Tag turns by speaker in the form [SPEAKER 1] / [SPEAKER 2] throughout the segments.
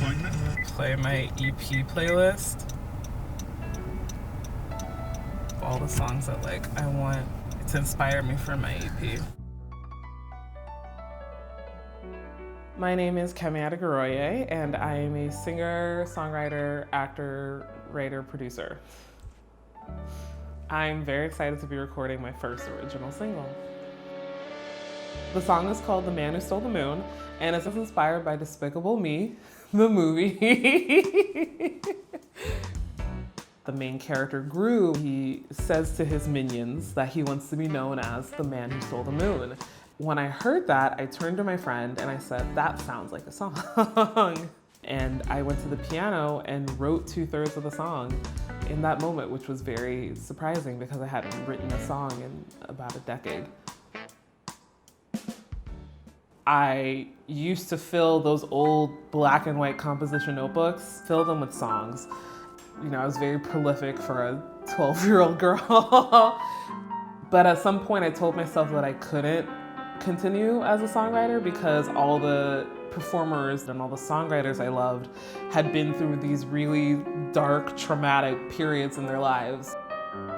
[SPEAKER 1] disappointment?
[SPEAKER 2] Play my EP playlist. All the songs that I want to inspire me for my EP. My name is Kemi Adegoroye, and I am a singer, songwriter, actor, writer, producer. I'm very excited to be recording my first original single. The song is called The Man Who Stole the Moon, and it's inspired by Despicable Me, the movie. The main character, Gru, he says to his minions that he wants to be known as the man who stole the moon. When I heard that, I turned to my friend and I said, that sounds like a song. And I went to the piano and wrote 2/3 of the song in that moment, which was very surprising because I hadn't written a song in about a decade. I used to fill those old black and white composition notebooks, fill them with songs. You know, I was very prolific for a 12-year-old girl. But at some point I told myself that I couldn't continue as a songwriter because all the performers and all the songwriters I loved had been through these really dark, traumatic periods in their lives.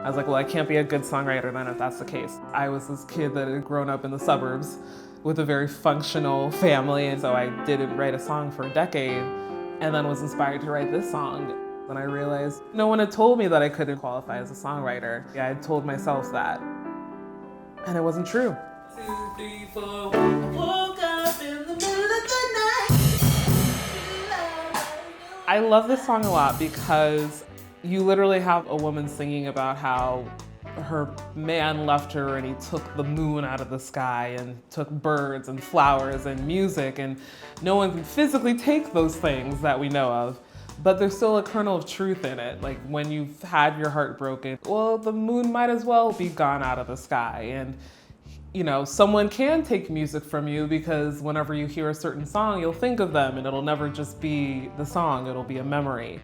[SPEAKER 2] I was like, well, I can't be a good songwriter then if that's the case. I was this kid that had grown up in the suburbs with a very functional family, and so I didn't write a song for a decade, and then was inspired to write this song. And I realized no one had told me that I couldn't qualify as a songwriter. I had told myself that, and it wasn't true. 2, 3, 4, I woke up in the middle of the night. I love this song a lot because you literally have a woman singing about how her man left her and he took the moon out of the sky and took birds and flowers and music, and no one can physically take those things that we know of. But there's still a kernel of truth in it. Like when you've had your heart broken, well, the moon might as well be gone out of the sky. And you know, someone can take music from you because whenever you hear a certain song, you'll think of them and it'll never just be the song, it'll be a memory.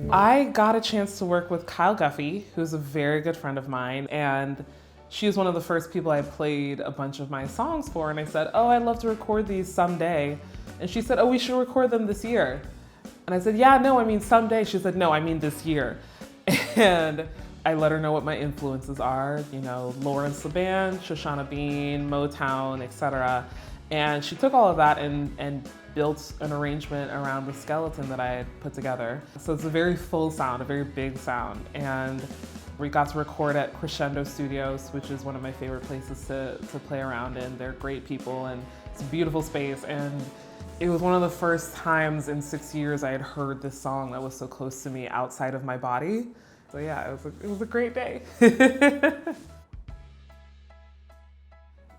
[SPEAKER 2] I got a chance to work with Guffey, who's a very good friend of mine, and she was one of the first people I played a bunch of my songs for, and I said, oh, I'd love to record these someday. And she said, oh, we should record them this year. And I said, yeah, no, I mean someday. She said, no, I mean this year. And I let her know what my influences are, you know, Lawrence the Band, Shoshana Bean, Motown, etc. And she took all of that and built an arrangement around the skeleton that I had put together. So it's a very full sound, a very big sound. And we got to record at Crescendo Studios, which is one of my favorite places to play around in. They're great people and it's a beautiful space. And it was one of the first times in 6 years I had heard this song that was so close to me outside of my body. So yeah, it was a great day.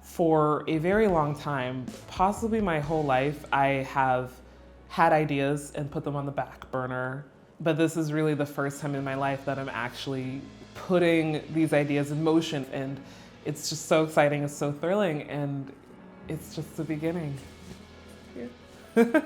[SPEAKER 2] For a very long time, possibly my whole life, I have had ideas and put them on the back burner. But this is really the first time in my life that I'm actually putting these ideas in motion, and it's just so exciting, it's so thrilling, and it's just the beginning. Yeah.